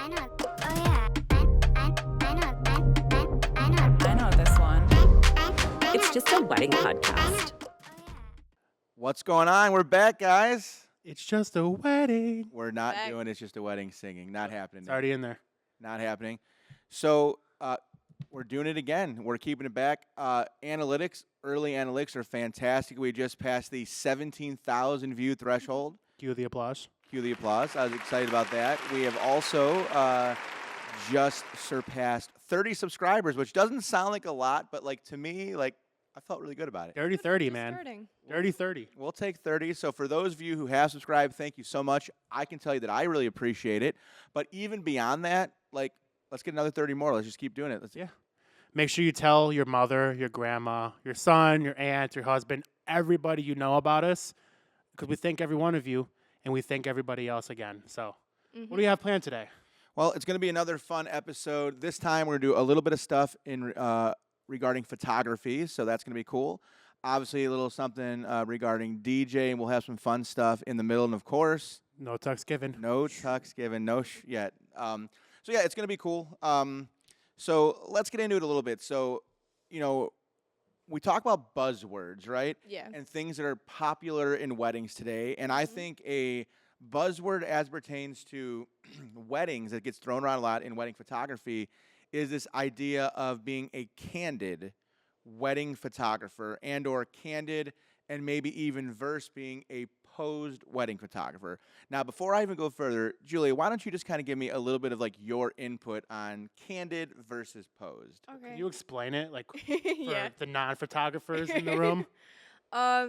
I know. Oh yeah. I know this one. It's just a wedding podcast. What's going on? We're back, guys. It's just a wedding. We're not Back. doing It's Just a Wedding singing. Not happening. It's already in there. Not happening. So we're doing it again. We're keeping it back. Analytics, early analytics are fantastic. We just passed the 17,000 view threshold. Cue the applause. Cue the applause. I was excited about that. We have also just surpassed 30 subscribers, which doesn't sound like a lot, but like to me, like I felt really good about it. Dirty 30, man. Starting. Dirty 30. We'll take 30. So for those of you who have subscribed, thank you so much. I can tell you that I really appreciate it. But even beyond that, like, let's get another 30 more. Let's just keep doing it. Yeah. Make sure you tell your mother, your grandma, your son, your aunt, your husband, everybody you know about us, because we thank every one of you, and we thank everybody else again. So what do you have planned today? Well, it's going to be another fun episode. This time we're going to do a little bit of stuff in regarding photography, so that's going to be cool. Obviously, a little something regarding DJ, and we'll have some fun stuff in the middle. And, of course, No tux given. no tucks given, no yet. So, yeah, it's going to be cool. So let's get into it a little bit. So, you know, we talk about buzzwords, right? Yeah. And things that are popular in weddings today. And I think a buzzword as pertains to weddings that gets thrown around a lot in wedding photography is this idea of being a candid wedding photographer and or candid and maybe even verse being a posed wedding photographer. Now, before I even go further, Julia, why don't you just kind of give me a little bit of like your input on candid versus posed? Okay. Can you explain it, like, for Yeah. the non-photographers in the room?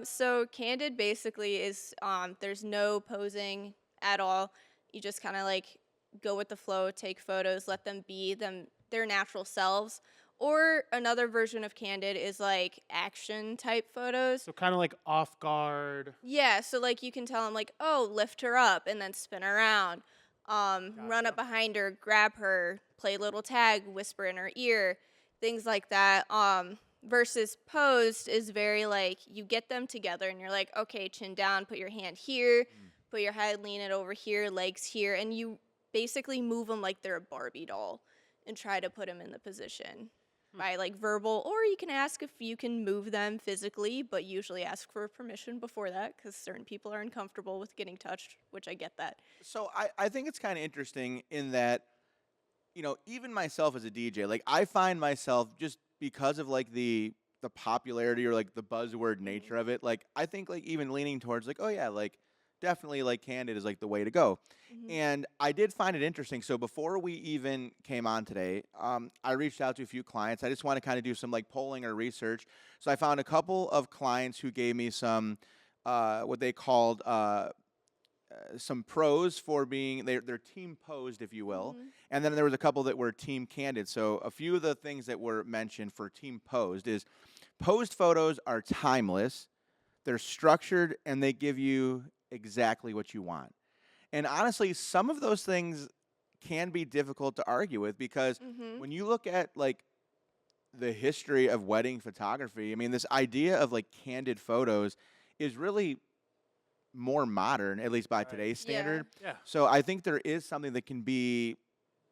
So Candid basically is there's no posing at all. You just kind of like go with the flow, take photos, let them be their natural selves. Or another version of Candid is like action type photos. So kind of like off guard. Yeah, so like you can tell them like, oh, lift her up and then spin around. Run up behind her, grab her, play a little tag, whisper in her ear, things like that. Versus posed is very like you get them together and you're like, okay, chin down, put your hand here, put your head, lean it over here, legs here, and you basically move them like they're a Barbie doll and try to put them in the position by like verbal, or you can ask if you can move them physically, but usually ask for permission before that because certain people are uncomfortable with getting touched, which I get that. So I think it's kind of interesting in that, you know, even myself as a DJ, like I find myself just because of like the popularity or like the buzzword nature of it, like I think like even leaning towards like, oh yeah, like definitely like candid is like the way to go. And I did find it interesting. So before we even came on today, I reached out to a few clients. I just want to kind of do some like polling or research. So I found a couple of clients who gave me some what they called some pros for being they're team posed, if you will, and then there was a couple that were team candid. So a few of the things that were mentioned for team posed is posed photos are timeless, they're structured, and they give you exactly what you want. And honestly, some of those things can be difficult to argue with because when you look at like the history of wedding photography, I mean, this idea of like candid photos is really more modern, at least by today's standard. Yeah. So I think there is something that can be,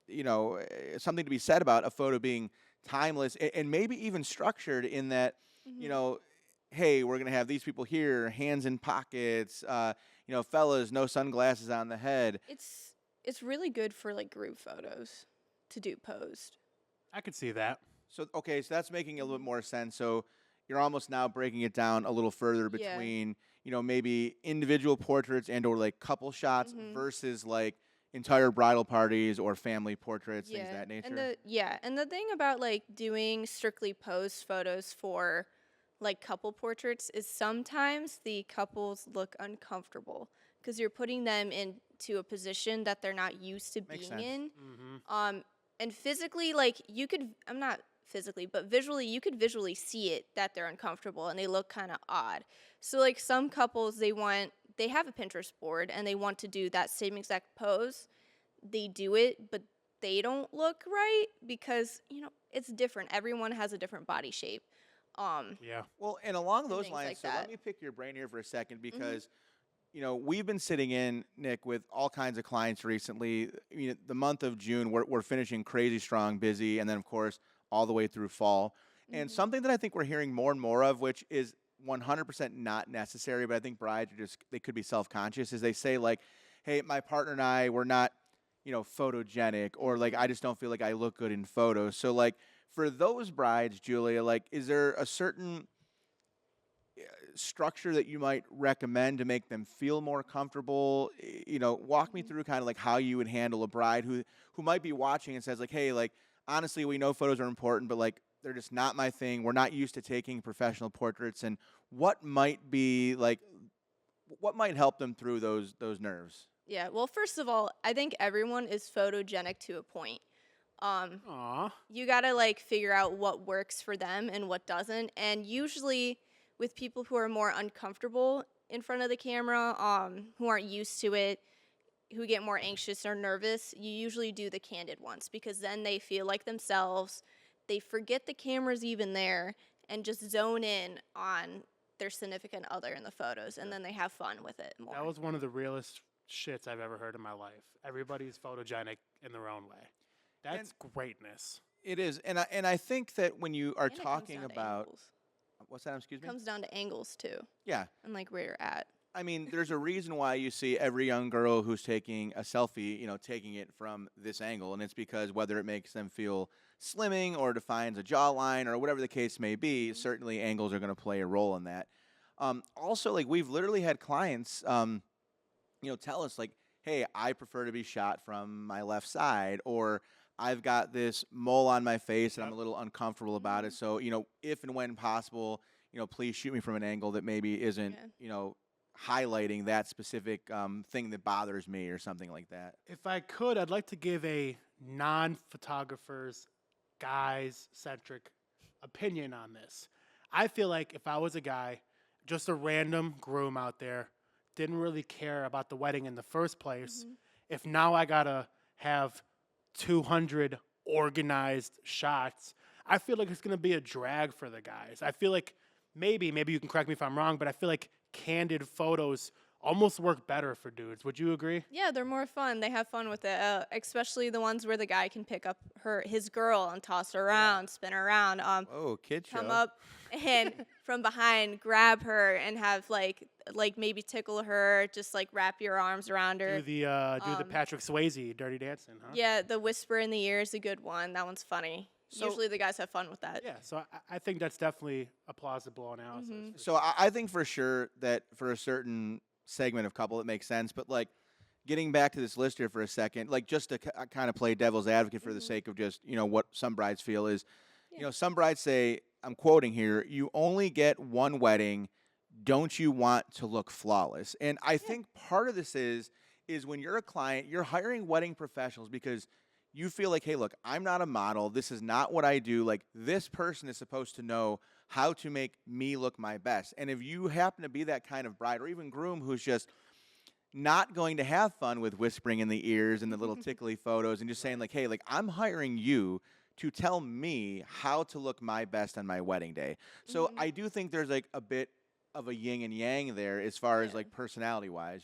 you know, something to be said about a photo being timeless and maybe even structured in that, you know, hey, we're going to have these people here, hands in pockets, you know, fellas, no sunglasses on the head. It's really good for like group photos to do posed. I could see that. So, okay, so that's making a little bit more sense. So you're almost now breaking it down a little further between, you know, maybe individual portraits and or like couple shots versus like entire bridal parties or family portraits, things of that nature. And the thing about like doing strictly posed photos for like couple portraits is sometimes the couples look uncomfortable because you're putting them into a position that they're not used to being in. And physically, like I'm not physically, but visually, you could visually see it that they're uncomfortable and they look kind of odd. So like some couples, they have a Pinterest board and they want to do that same exact pose. They do it, but they don't look right because, you know, it's different. Everyone has a different body shape. Yeah. Well, and along those things lines, like so let that. me pick your brain here for a second because we've been sitting in, Nick, with all kinds of clients recently. The month of June, we're finishing crazy strong, busy, and then, of course, all the way through fall. And something that I think we're hearing more and more of, which is 100% not necessary, but I think brides they could be self-conscious, is they say, like, hey, my partner and I, we're not, photogenic, or, like, I just don't feel like I look good in photos. So, like, for those brides, Julia, like, is there a certain structure that you might recommend to make them feel more comfortable? Walk me through kind of like how you would handle a bride who might be watching and says, like, hey, like, honestly, we know photos are important, but, like, they're just not my thing. We're not used to taking professional portraits. And what might help them through those nerves? Yeah, well, first of all, I think everyone is photogenic to a point. Aw. You gotta like figure out what works for them and what doesn't. And usually with people who are more uncomfortable in front of the camera, who aren't used to it, who get more anxious or nervous, you usually do the candid ones because then they feel like themselves. They forget the camera's even there and just zone in on their significant other in the photos, and then they have fun with it more. That was one of the realest shits I've ever heard in my life. Everybody's photogenic in their own way. That's greatness. It is. And I think that when you are And it comes talking down to about angles. what's that, excuse me? Comes down to angles too, Yeah. and like where you're at. I mean, there's a reason why you see every young girl who's taking a selfie, taking it from this angle. And it's because whether it makes them feel slimming or defines a jawline or whatever the case may be, certainly angles are going to play a role in that. Also, like, we've literally had clients, tell us, like, hey, I prefer to be shot from my left side, or I've got this mole on my face and I'm a little uncomfortable about it. So, if and when possible, please shoot me from an angle that maybe isn't, highlighting that specific thing that bothers me or something like that. If I could, I'd like to give a non-photographer's, guys-centric opinion on this. I feel like if I was a guy, just a random groom out there, didn't really care about the wedding in the first place, if now I gotta have 200 organized shots, I feel like it's gonna be a drag for the guys. I feel like maybe you can correct me if I'm wrong, but I feel like candid photos almost work better for dudes. Would you agree? Yeah, they're more fun. They have fun with it, especially the ones where the guy can pick up his girl and toss her around, spin her around. Oh, kid show. Come up and from behind grab her and have like maybe tickle her, just like wrap your arms around her. Do the Patrick Swayze Dirty Dancing, huh? Yeah, the whisper in the ear is a good one. That one's funny. So- Usually the guys have fun with that. Yeah, so I think that's definitely a plausible analysis. for So I think for sure that for a certain segment of couple, it makes sense. But, like, getting back to this list here for a second, like, just to kind of play devil's advocate for the sake of just, what some brides feel is, some brides say, I'm quoting here, you only get one wedding. Don't you want to look flawless? And I think part of this is when you're a client, you're hiring wedding professionals because you feel like, hey, look, I'm not a model. This is not what I do. Like, this person is supposed to know how to make me look my best. And if you happen to be that kind of bride or even groom who's just not going to have fun with whispering in the ears and the little tickly photos and just saying, like, hey, like, I'm hiring you to tell me how to look my best on my wedding day. So I do think there's, like, a bit of a yin and yang there as far as, like, personality-wise,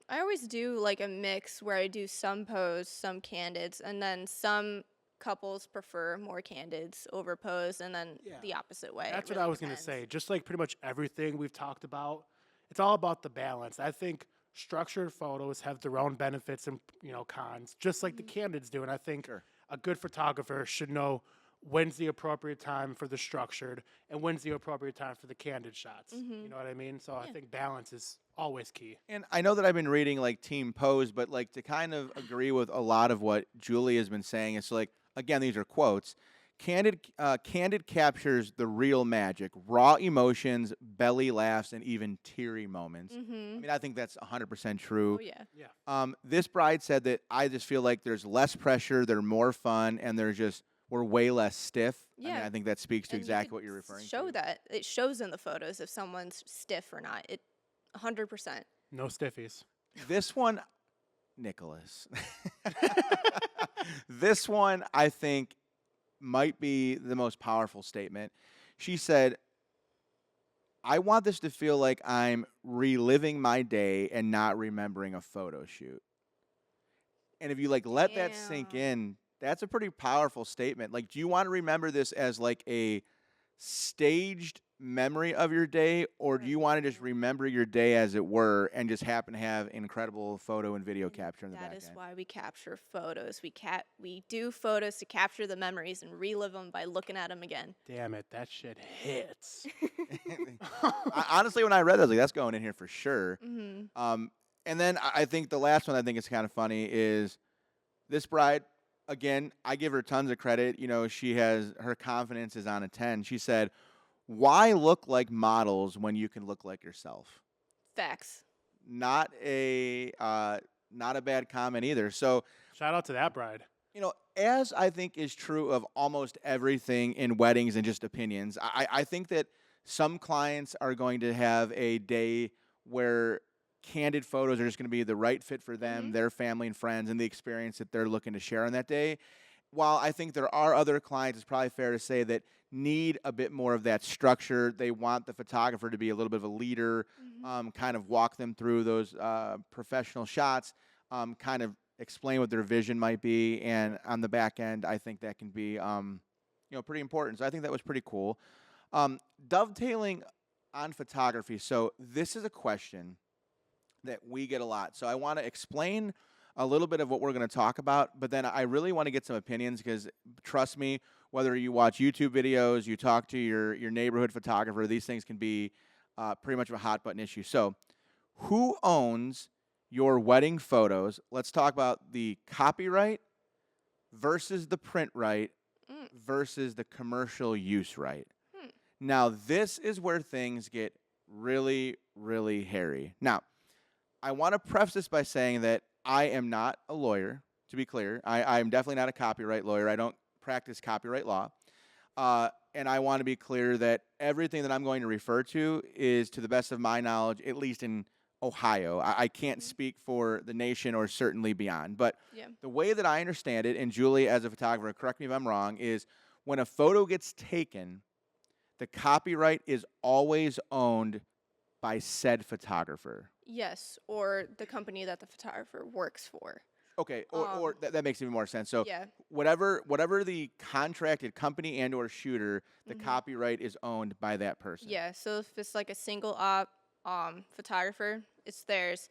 I always do like a mix where I do some pose, some candids, and then some couples prefer more candids over pose, and then the opposite way. That's It what really I was going to depends. say. Just like pretty much everything we've talked about, it's all about the balance. I think structured photos have their own benefits and cons, just like the candids do. And I think a good photographer should know when's the appropriate time for the structured and when's the appropriate time for the candid shots. You know what I mean? So I think balance is always key. And I know that I've been reading, like, Team Pose, but, like, to kind of agree with a lot of what Julie has been saying, it's like, again, these are quotes. Candid captures the real magic, raw emotions, belly laughs, and even teary moments. I mean, I think that's 100% true. Oh, yeah. Yeah. This bride said that I just feel like there's less pressure, they're more fun, and we're way less stiff. I mean, Yeah. I think that speaks to And you exactly could what you're referring show to. that. It shows in the photos if someone's stiff or not. 100%. No stiffies. This one, Nicholas. This one, I think, might be the most powerful statement. She said, I want this to feel like I'm reliving my day and not remembering a photo shoot. And if you like let that sink Damn. in, that's a pretty powerful statement. Like, do you want to remember this as like a staged memory of your day, or do you want to just remember your day as it were and just happen to have incredible photo and video capture in the That back is end? why we capture photos. We do photos to capture the memories and relive them by looking at them again. Damn it, that shit hits. Honestly, when I read that, I was like, that's going in here for sure. Mhm. And then I think the last one I think is kind of funny is this bride. Again, I give her tons of credit. You know, she has her confidence is on a 10. She said, "Why look like models when you can look like yourself?" Facts. Not a not a bad comment either. So, Shout out to that bride. you know, as I think is true of almost everything in weddings and just opinions, I think that some clients are going to have a day where candid photos are just going to be the right fit for them, Mhm. their family and friends, and the experience that they're looking to share on that day. While I think there are other clients, it's probably fair to say that need a bit more of that structure. They want the photographer to be a little bit of a leader, Mhm. kind of walk them through those professional shots, kind of explain what their vision might be, and on the back end, I think that can be, pretty important. So I think that was pretty cool. Dovetailing on photography. So this is a question that we get a lot. So I want to explain a little bit of what we're going to talk about, but then I really want to get some opinions because trust me, whether you watch YouTube videos, you talk to your neighborhood photographer, these things can be pretty much of a hot button issue. So who owns your wedding photos? Let's talk about the copyright versus the print right Mm. versus the commercial use right. Hmm. Now, this is where things get really, really hairy. Now, I want to preface this by saying that I am not a lawyer, to be clear. I am definitely not a copyright lawyer. I don't practice copyright law. And I want to be clear that everything that I'm going to refer to is, to the best of my knowledge, at least in Ohio. I can't speak for the nation or certainly beyond. But Yeah. the way that I understand it, and Julie, as a photographer, correct me if I'm wrong, is when a photo gets taken, the copyright is always owned by said photographer. Yes, or the company that the photographer works for. Okay, or that makes even more sense. So Yeah. whatever the contracted company and or shooter, the Mhm. copyright is owned by that person. Yeah, so if it's like a single op photographer, it's theirs.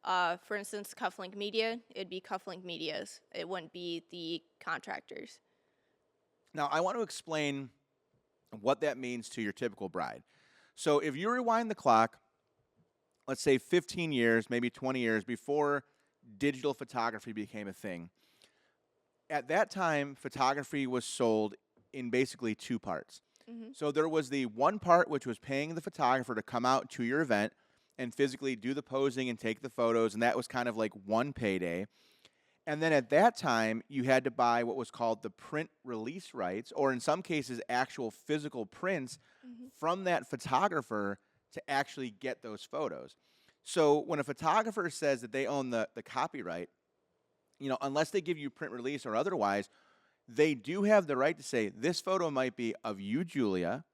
For instance, Cufflink Media, it'd be Cufflink Media's. It wouldn't be the contractors. Now, I want to explain what that means to your typical bride. So if you rewind the clock, let's say 15 years, maybe 20 years before digital photography became a thing, at that time, photography was sold in basically two parts. Mm-hmm. So there was the one part which was paying the photographer to come out to your event and physically do the posing and take the photos, and that was kind of like one payday. And then at that time, you had to buy what was called the print release rights, or in some cases, actual physical prints Mm-hmm. from that photographer to actually get those photos. So when a photographer says that they own the copyright, unless they give you print release or otherwise, they do have the right to say, this photo might be of you, Julia,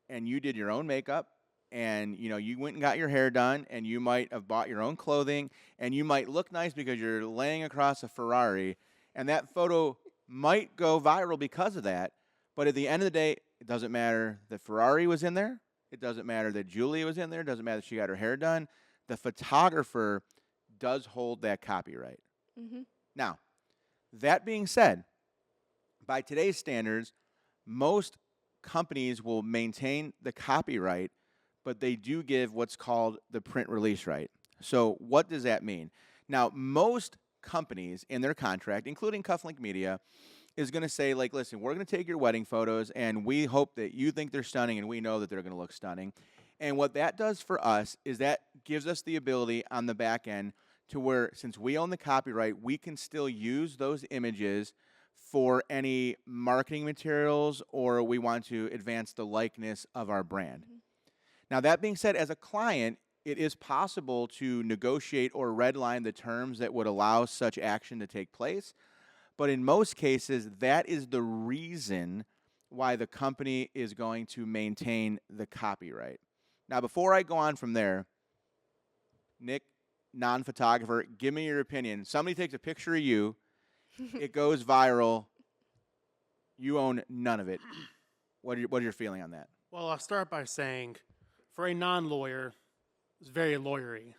and you did your own makeup, and you went and got your hair done, and you might have bought your own clothing, and you might look nice because you're laying across a Ferrari, and that photo might go viral because of that. But at the end of the day, it doesn't matter that Ferrari was in there. It doesn't matter that Julia was in there. It doesn't matter that she got her hair done. The photographer does hold that copyright. Mm-hmm. Now, that being said, by today's standards, most companies will maintain the copyright, but they do give what's called the print release right. So what does that mean? Now, most companies in their contract, including Cufflink Media, is going to say, like, listen, we're going to take your wedding photos, and we hope that you think they're stunning, and we know that they're going to look stunning. And what that does for us is that gives us the ability on the back end to where, since we own the copyright, we can still use those images for any marketing materials, or we want to advance the likeness of our brand. Mm-hmm. Now, that being said, as a client, it is possible to negotiate or redline the terms that would allow such action to take place. But in most cases, that is the reason why the company is going to maintain the copyright. Now, before I go on from there, Nick, non-photographer, give me your opinion. Somebody takes a picture of you, it goes viral, you own none of it. What are your feeling on that? Well, I'll start by saying, for a non-lawyer, it's very lawyery.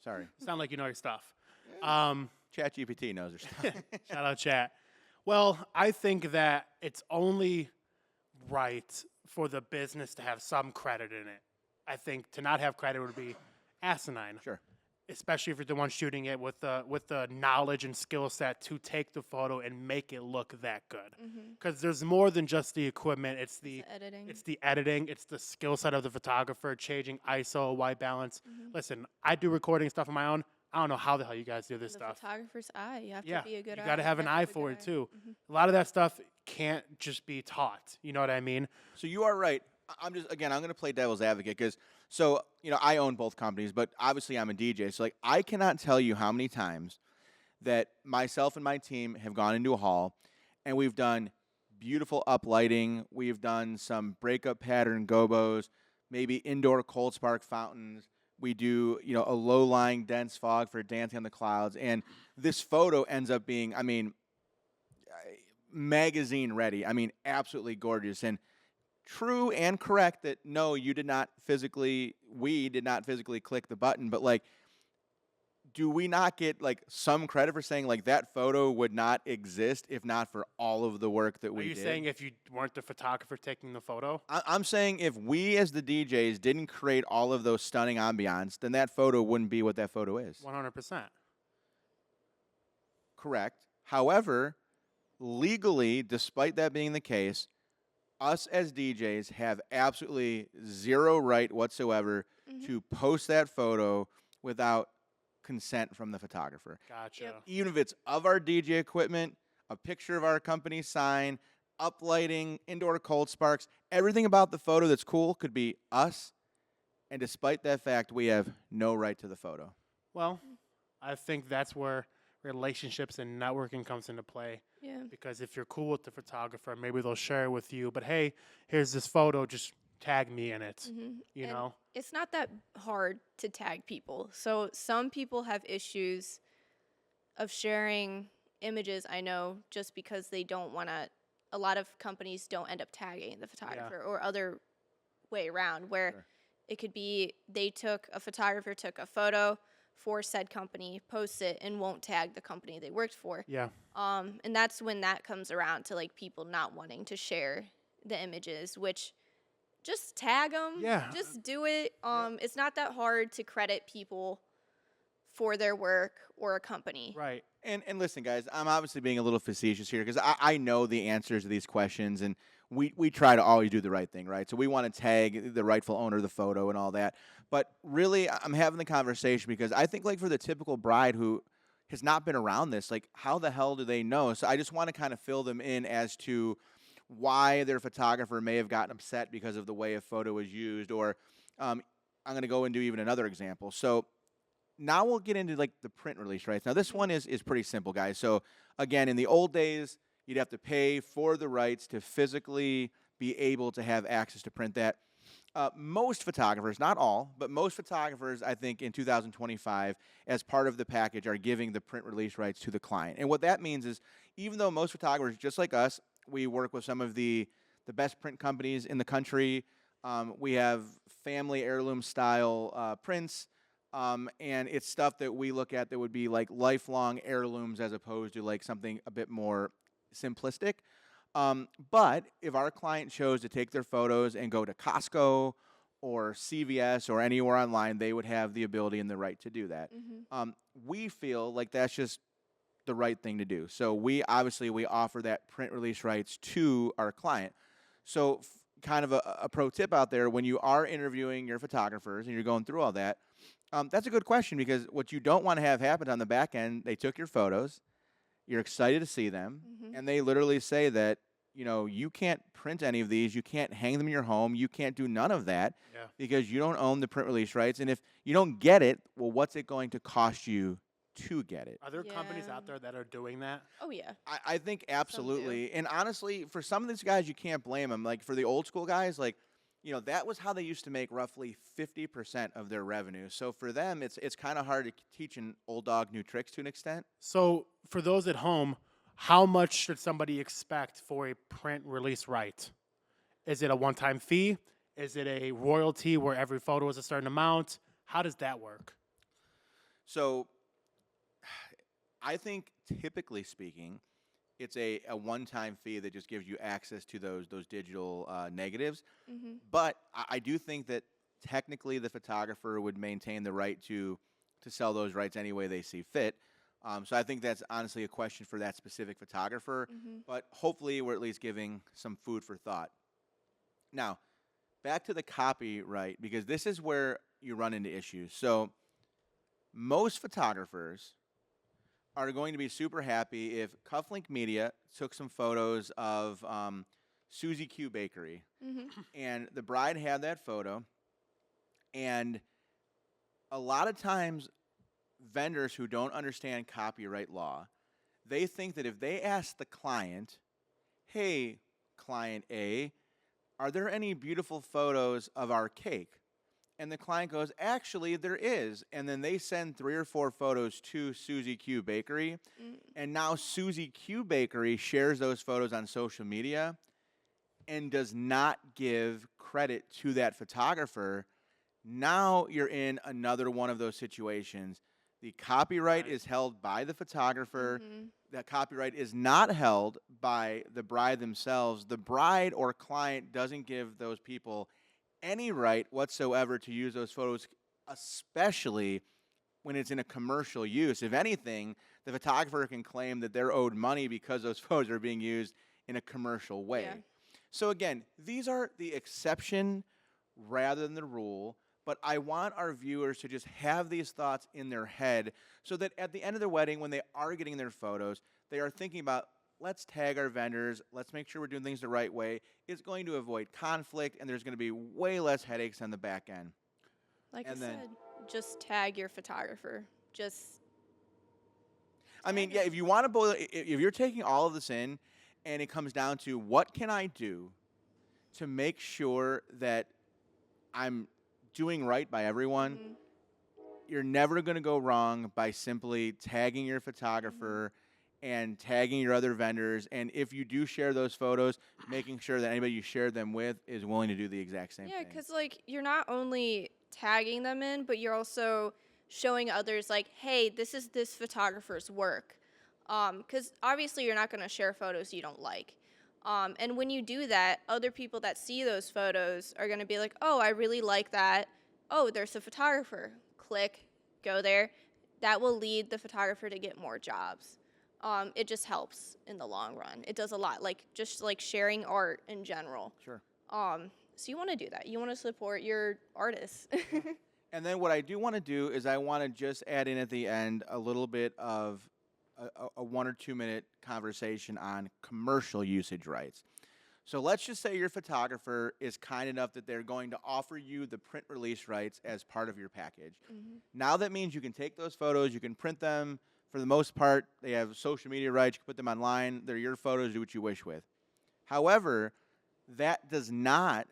Sorry. Sound like you know your stuff. ChatGPT knows her stuff. Shout out chat. Well, I think that it's only right for the business to have some credit in it. I think to not have credit would be asinine. Sure. Especially if you're the one shooting it with the knowledge and skill set to take the photo and make it look that good. Because there's more than just the equipment. It's the editing. It's the editing. It's the skill set of the photographer, changing ISO, white balance. Listen, I do recording stuff on my own. I don't know how the hell you guys do this The stuff. photographer's eye. You have Yeah, to be a good eye. you got to have an eye for it too. A lot of that stuff can't just be taught. You know what I mean? So you are right. I'm going to play devil's advocate because, I own both companies, but obviously I'm a DJ. So, like, I cannot tell you how many times that myself and my team have gone into a hall and we've done beautiful uplighting. We've done some breakup pattern gobos, maybe indoor cold spark fountains. We do, a low-lying dense fog for Dancing on the Clouds. And this photo ends up being, magazine ready. Absolutely gorgeous. And true and correct that no, we did not physically click the button, but like, do we not get like some credit for saying like that photo would not exist if not for all of the work that we did? Are you saying if you weren't the photographer taking the photo? I'm saying if we as the DJs didn't create all of those stunning ambiance, then that photo wouldn't be what that photo is. 100%. Correct. However, legally, despite that being the case, us as DJs have absolutely zero right whatsoever to post that photo without consent from the photographer. Gotcha. Yep. Even if it's of our DJ equipment, a picture of our company sign, uplighting, indoor cold sparks, everything about the photo that's cool could be us. And despite that fact, we have no right to the photo. Well, I think that's where relationships and networking comes into play. Yeah. Because if you're cool with the photographer, maybe they'll share it with you. But hey, here's this photo. Just tag me in it. You And know? it's not that hard to tag people. So some people have issues of sharing images, I know, just because they don't want to. A lot of companies don't end up tagging the photographer or other way around where it could be a photographer took a photo for said company, posts it, and won't tag the company they worked for. Yeah. And that's when that comes around to like people not wanting to share the images, which just tag them. Yeah. Just do it. It's not that hard to credit people for their work or a company. Right. And listen, guys, I'm obviously being a little facetious here because I know the answers to these questions, and we try to always do the right thing, right? So we want to tag the rightful owner of the photo and all that. But really, I'm having the conversation because I think, like, for the typical bride who has not been around this, like, how the hell do they know? So I just want to kind of fill them in as to why their photographer may have gotten upset because of the way a photo was used. Or I'm going to go into even another example. So now we'll get into, like, the print release rights. Now, this one is pretty simple, guys. So, again, in the old days, you'd have to pay for the rights to physically be able to have access to print that. Most photographers, not all, but most photographers, I think, in 2025, as part of the package, are giving the print release rights to the client. And what that means is, even though most photographers, just like us, we work with some of the best print companies in the country. We have family heirloom-style prints. And it's stuff that we look at that would be like lifelong heirlooms as opposed to like something a bit more simplistic. But if our client chose to take their photos and go to Costco or CVS or anywhere online, they would have the ability and the right to do that. We feel like that's just the right thing to do. So we offer that print release rights to our client. So kind of a pro tip out there, when you are interviewing your photographers and you're going through all that, that's a good question, because what you don't want to have happen on the back end, they took your photos, you're excited to see them, and they literally say that, you can't print any of these, you can't hang them in your home, you can't do none of that because you don't own the print release rights. And if you don't get it, well, what's it going to cost you to get it? Are there companies out there that are doing that? Oh, yeah. I think absolutely. And honestly, for some of these guys, you can't blame them. Like, for the old school guys, like, that was how they used to make roughly 50% of their revenue. So for them, it's kind of hard to teach an old dog new tricks to an extent. So for those at home, how much should somebody expect for a print release right? Is it a one-time fee? Is it a royalty where every photo is a certain amount? How does that work? So I think typically speaking, it's a one-time fee that just gives you access to those digital negatives. But I do think that technically the photographer would maintain the right to sell those rights any way they see fit. So I think that's honestly a question for that specific photographer. But hopefully we're at least giving some food for thought. Now, back to the copyright, because this is where you run into issues. So most photographers are going to be super happy if Cufflink Media took some photos of Susie Q Bakery, and the bride had that photo, and a lot of times vendors who don't understand copyright law, they think that if they ask the client, hey, client A, are there any beautiful photos of our cake? And the client goes, actually, there is. And then they send 3 or 4 photos to Susie Q Bakery. And now Susie Q Bakery shares those photos on social media and does not give credit to that photographer. Now you're in another one of those situations. The copyright is held by the photographer. That copyright is not held by the bride themselves. The bride or client doesn't give those people any right whatsoever to use those photos, especially when it's in a commercial use. If anything, the photographer can claim that they're owed money because those photos are being used in a commercial way. Yeah. So again, these are the exception rather than the rule, but I want our viewers to just have these thoughts in their head so that at the end of their wedding, when they are getting their photos, they are thinking about, let's tag our vendors, let's make sure we're doing things the right way. It's going to avoid conflict, and there's going to be way less headaches on the back end. Like And I then- said, just tag your photographer. I mean, yeah, if you want to boil it, if you're taking all of this in, and it comes down to what can I do to make sure that I'm doing right by everyone, you're never going to go wrong by simply tagging your photographer and tagging your other vendors. And if you do share those photos, making sure that anybody you share them with is willing to do the exact same Yeah, thing. because like you're not only tagging them in, but you're also showing others like, hey, this is this photographer's work. Because obviously you're not going to share photos you don't like. And when you do that, other people that see those photos are going to be like, oh, I really like that. Oh, there's a photographer. Click, go there. That will lead the photographer to get more jobs. It just helps in the long run. It does a lot, like just like sharing art in general. Sure. So you want to do that. You want to support your artists. And then what I do want to do is I want to just add in at the end a little bit of a 1 or 2 minute conversation on commercial usage rights. So let's just say your photographer is kind enough that they're going to offer you the print release rights as part of your package. Now that means you can take those photos, you can print them. For the most part, they have social media rights. You can put them online. They're your photos. Do what you wish with. However, that does not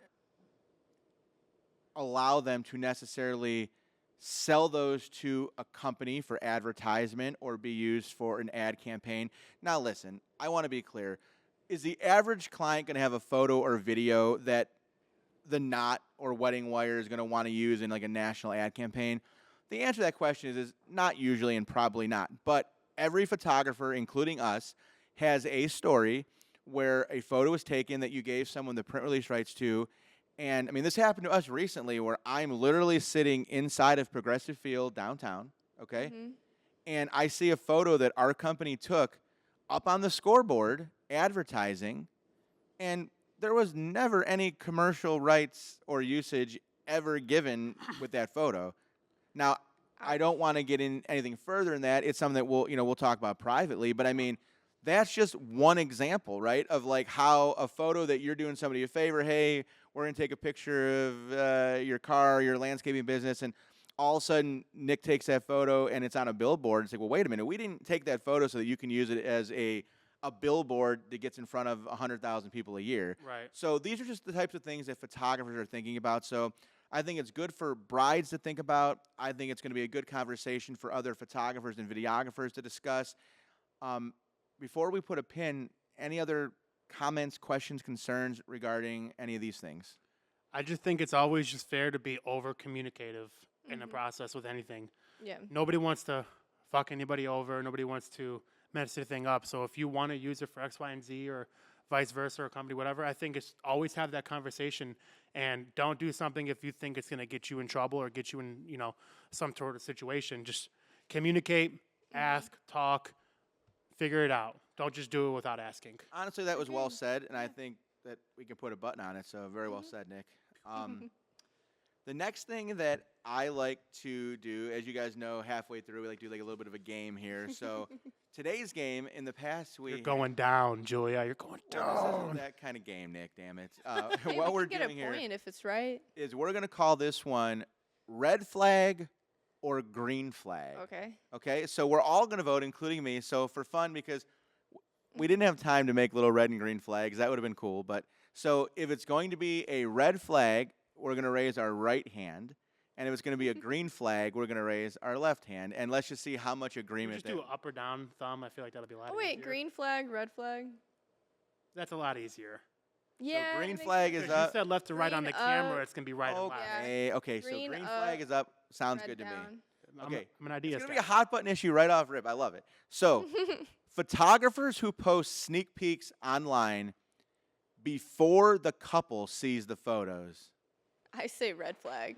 allow them to necessarily sell those to a company for advertisement or be used for an ad campaign. Now, listen, I want to be clear. Is the average client going to have a photo or video that the knot or wedding wire is going to want to use in like a national ad campaign? The answer to that question is not usually and probably not. But every photographer, including us, has a story where a photo was taken that you gave someone the print release rights to. And, I mean, this happened to us recently where I'm literally sitting inside of Progressive Field downtown, okay? And I see a photo that our company took up on the scoreboard advertising, and there was never any commercial rights or usage ever given with that photo. Now, I don't want to get in anything further than that. It's something that we'll talk about privately. But I mean, that's just one example, right? Of like how a photo that you're doing somebody a favor. Hey, we're gonna take a picture of your car, your landscaping business, and all of a sudden Nick takes that photo and it's on a billboard. It's like, well, wait a minute, we didn't take that photo so that you can use it as a a billboard that gets in front of 100,000 people a year. Right. So these are just the types of things that photographers are thinking about. So I think it's good for brides to think about. I think it's going to be a good conversation for other photographers and videographers to discuss. Before we put a pin, any other comments, questions, concerns regarding any of these things? I just think it's always just fair to be over communicative in the process with anything. Yeah. Nobody wants to fuck anybody over. Nobody wants to mess anything up. So if you want to use it for X, Y, and Z or vice versa or company, whatever, I think it's always have that conversation and don't do something if you think it's going to get you in trouble or get you in, some sort of situation. Just communicate, ask, talk, figure it out. Don't just do it without asking. Honestly, that was well said, and I think that we can put a button on it, so very well said, Nick. The next thing that I like to do, as you guys know, halfway through, we like to do like a little bit of a game here. So today's game, in the past, You're going down, Julia. You're going Well, this down. isn't that kind of game, Nick, damn it. Hey, What we we're can get doing a here point if it's right. is we're going to call this one red flag or green flag. Okay. Okay, so we're all going to vote, including me. So for fun, because we didn't have time to make little red and green flags, that would have been cool. But so if it's going to be a red flag, we're going to raise our right hand. And if it's going to be a green flag, we're going to raise our left hand. And let's just see how much Can we agreement. just do an up or down thumb. I feel like that'll be a lot Oh wait, easier. green flag, red flag. That's a lot easier. Yeah. green it makes flag sense. is Because you up. said left to right on the Green camera, up. it's going to be right and left. Okay, so Green green up, flag is up. Sounds red good to me. down. Okay. I'm an idea It's going to be guy. a hot button issue right off rip. I love it. So, photographers who post sneak peeks online before the couple sees the photos. I say red flag.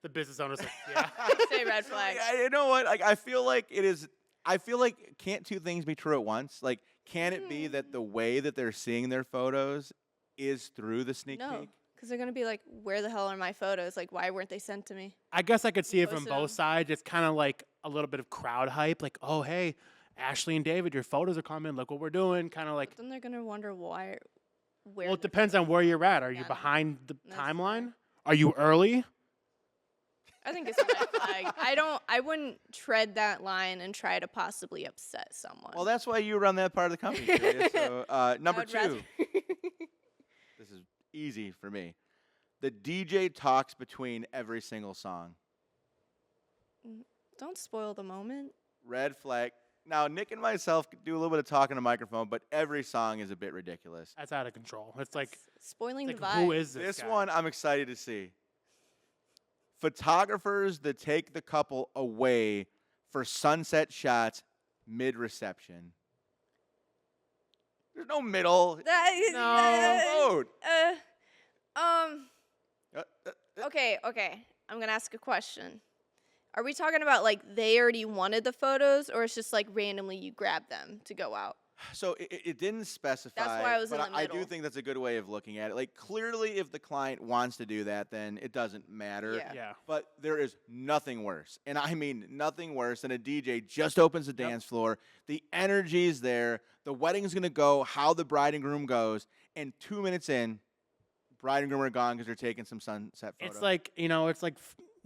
The business owner's like, yeah. I say red flag. You know what? Like, I feel like it is. I feel like can't two things be true at once? Like, can it be that the way that they're seeing their photos is through the sneak No, peek? because they're gonna be like, "Where the hell are my photos? Like, why weren't they sent to me?" I guess I could see it from Posted both 'em. sides. It's kind of like a little bit of crowd hype. Like, oh, hey, Ashley and David, your photos are coming. Look what we're doing. Kind of like, Then they're gonna wonder why. Where? well, it the depends on where you're at. Are you Yeah. behind the That's timeline? Are you early? I think it's a red flag. I wouldn't tread that line and try to possibly upset someone. Well, that's why you run that part of the company, Julia. So, number I would rather- two. This is easy for me. The DJ talks between every single song. Don't spoil the moment. Red flag. Now, Nick and myself do a little bit of talking to microphone, but every song is a bit ridiculous. That's out of control. It's like, Spoiling like the vibe. who is this This guy? one I'm excited to see. Photographers that take the couple away for sunset shots mid-reception. There's no middle. No. Vote. Okay. I'm gonna ask a question. Are we talking about like they already wanted the photos, or it's just like randomly you grab them to go out? So it didn't specify. why I was in but the I do middle. think that's a good way of looking at it. Like, clearly, if the client wants to do that, then it doesn't matter. Yeah. Yeah. But there is nothing worse, and I mean nothing worse than a DJ just opens the dance floor. The energy's there. The wedding's gonna go how the bride and groom goes, and 2 minutes in, bride and groom are gone because they're taking some sunset photos. It's like, it's like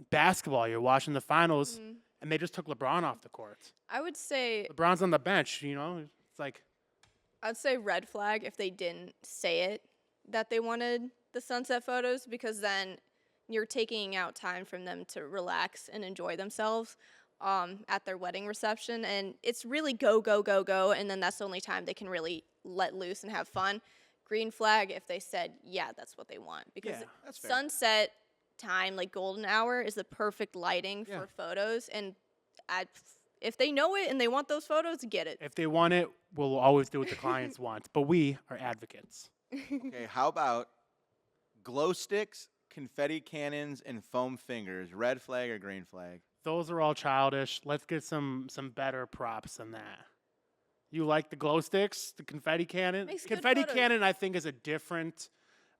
basketball. You're watching the finals, Mm-hmm. and they just took LeBron off the court. I would say LeBron's on the bench, It's like, I'd say red flag if they didn't say it that they wanted the sunset photos, because then you're taking out time from them to relax and enjoy themselves at their wedding reception, and it's really go, and then that's the only time they can really let loose and have fun. Green flag if they said, yeah, that's what they want, because Yeah, that's fair. sunset time, like golden hour, is the perfect lighting Yeah. for photos, and if they know it and they want those photos, get it. if they want it, we'll always do what the clients want. But we are advocates. Okay, how about glow sticks, confetti cannons, and foam fingers? Red flag or green flag? Those are all childish. Let's get some better props than that. You like the glow sticks, the confetti cannon? Makes good Confetti photos. cannon, I think, is a different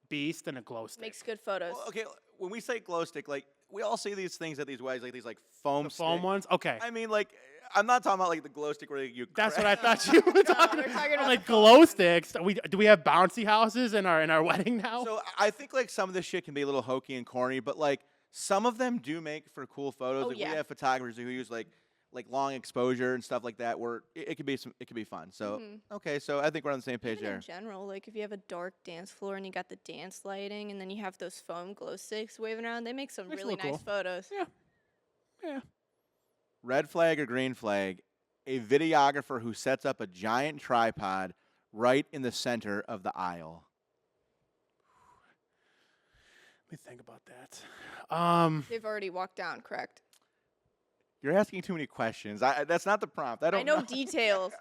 beast than a glow stick. Makes good photos. Well, okay, when we say glow stick, like we all see these things at these weddings, like these like foam the foam stick. ones? Okay. I mean, like I'm not talking about like the glow stick where you. That's what crack- I thought you were talking we're about. talking about Like the foam glow ones. sticks. Do we have bouncy houses in our wedding now? So I think like some of this shit can be a little hokey and corny, but like some of them do make for cool photos. Oh, like yeah. we have photographers who use like like long exposure and stuff like that, where it could be fun. So okay, so I think we're on the same page Even there. in general, like if you have a dark dance floor and you got the dance lighting, and then you have those foam glow sticks waving around, they make some Makes it really look nice cool. photos. Yeah. Red flag or green flag? A videographer who sets up a giant tripod right in the center of the aisle. Let me think about that. They've already walked down, correct? You're asking too many questions. That's not the prompt. I don't I know details.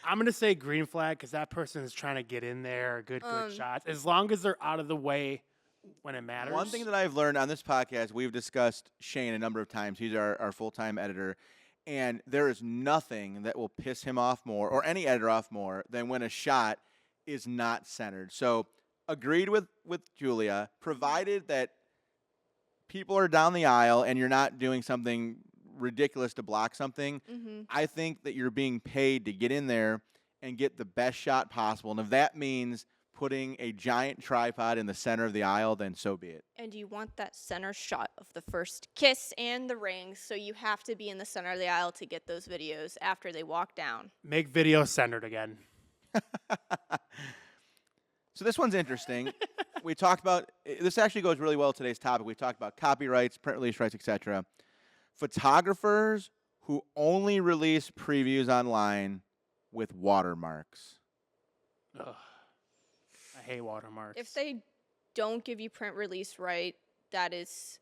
I'm gonna say green flag because that person is trying to get in there, good shots. As long as they're out of the way when it matters. One thing that I've learned on this podcast, we've discussed Shane a number of times. He's our full-time editor. And there is nothing that will piss him off more, or any editor off more, than when a shot is not centered. So agreed with Julia, provided that people are down the aisle and you're not doing something ridiculous to block something, I think that you're being paid to get in there and get the best shot possible. And if that means putting a giant tripod in the center of the aisle, then so be it. And you want that center shot of the first kiss and the ring, so you have to be in the center of the aisle to get those videos after they walk down. Make video centered again. So this one's interesting. We talked about, this actually goes really well with today's topic. We talked about copyrights, print release rights, etc. Photographers who only release previews online with watermarks. Ugh. I hate watermarks. If they don't give you print release right, that is,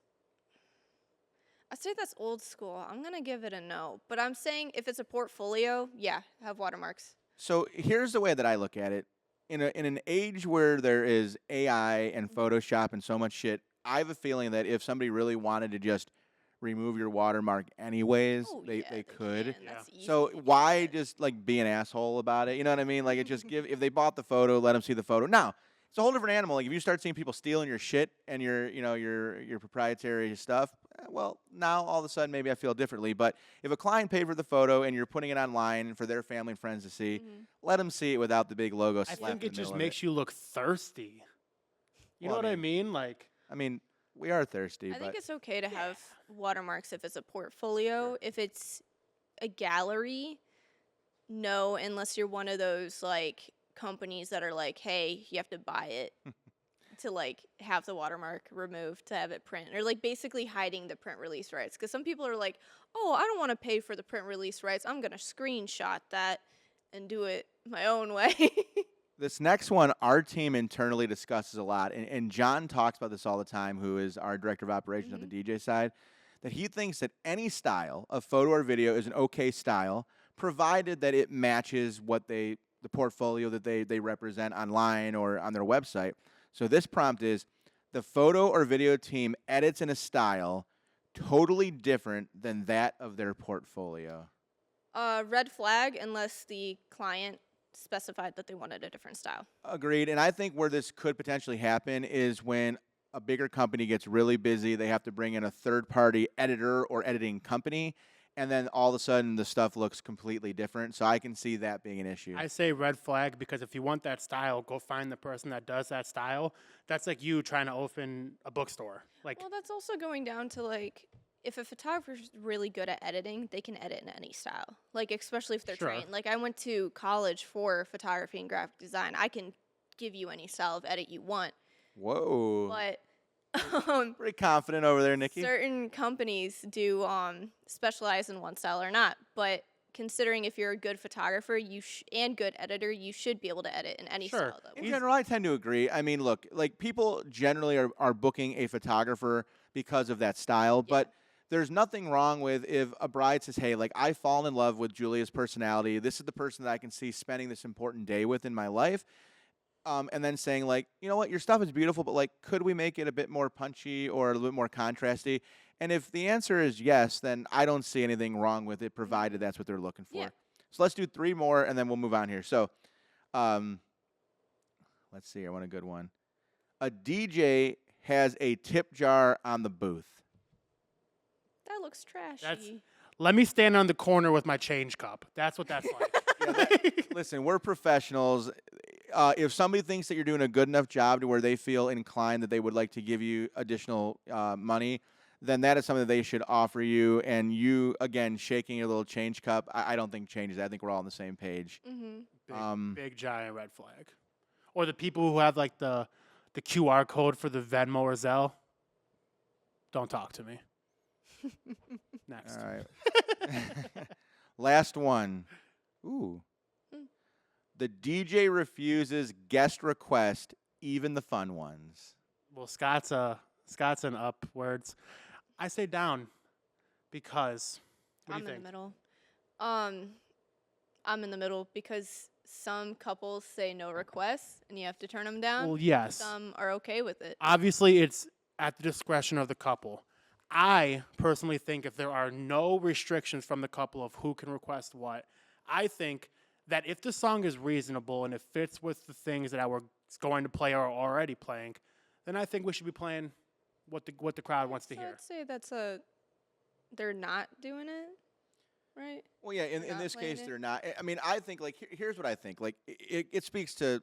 I'd say that's old school. I'm going to give it a no. But I'm saying if it's a portfolio, yeah, have watermarks. So here's the way that I look at it. In an age where there is AI and Photoshop and so much shit, I have a feeling that if somebody really wanted to just remove your watermark anyways, Oh, they yeah, could. can. That's easy So to why get. just like be an asshole about it? You know what I mean? Like it just if they bought the photo, let them see the photo. Now, it's a whole different animal. Like if you start seeing people stealing your shit and your proprietary stuff, well, now all of a sudden maybe I feel differently. But if a client paid for the photo and you're putting it online for their family and friends to see, let them see it without the big logo I slapped think in it the just middle of makes you look thirsty. You Well, know I what I mean? Like, I mean, we are thirsty, I but think it's okay to have watermarks if it's a portfolio. If it's a gallery, no, unless you're one of those like companies that are like, hey, you have to buy it to like have the watermark removed to have it print, or like basically hiding the print release rights. Because some people are like, oh, I don't want to pay for the print release rights. I'm gonna screenshot that and do it my own way. this next one, our team internally discusses a lot, and John talks about this all the time, who is our director of operations on the DJ side, that he thinks that any style of photo or video is an okay style, provided that it matches what the portfolio that they represent online or on their website. So this prompt is, the photo or video team edits in a style totally different than that of their portfolio. Red flag unless the client specified that they wanted a different style. Agreed. And I think where this could potentially happen is when a bigger company gets really busy, they have to bring in a third-party editor or editing company, and then all of a sudden the stuff looks completely different. So I can see that being an issue. I say red flag because if you want that style, go find the person that does that style. That's like you trying to open a bookstore. Like, Well, that's also going down to like, if a photographer's really good at editing, they can edit in any style. Like, especially if they're Sure. trained. Like, I went to college for photography and graphic design. I can give you any style of edit you want. Whoa. But Pretty confident over there, Nikki. certain companies do specialize in one style or not. But considering if you're a good photographer and good editor, you should be able to edit in any Sure. style. That In works. general, I tend to agree. I mean, look, like people generally are booking a photographer because of that style, but there's nothing wrong with if a bride says, hey, like I've fallen in love with Julia's personality. This is the person that I can see spending this important day with in my life. And then saying like, you know what, your stuff is beautiful, but like, could we make it a bit more punchy or a little bit more contrasty? And if the answer is yes, then I don't see anything wrong with it, provided that's what they're looking for. Yeah. So let's do 3 more, and then we'll move on here. So let's see, I want a good one. A DJ has a tip jar on the booth. That looks trashy. let me stand on the corner with my change cup. That's what that's like. Listen, we're professionals. If somebody thinks that you're doing a good enough job to where they feel inclined that they would like to give you additional money, then that is something that they should offer you. And you, again, shaking your little change cup, I don't think changes. I think we're all on the same page. Big giant red flag. Or the people who have like the QR code for the Venmo or Zelle. Don't talk to me. Next. All right. Last one. Ooh. The DJ refuses guest request, even the fun ones. Well, Scott's an upwards. I say down because what do you think? In the middle. I'm in the middle because some couples say no requests and you have to turn them down. Well, yes. Some are okay with it. Obviously, it's at the discretion of the couple. I personally think if there are no restrictions from the couple of who can request what, I think that if the song is reasonable and it fits with the things that we're going to play or are already playing, then I think we should be playing what the crowd wants to So hear. I'd say they're not doing it, right? Well, yeah, in not this playing case, it? they're not. I mean, I think, like, here's what I think. Like, it speaks to,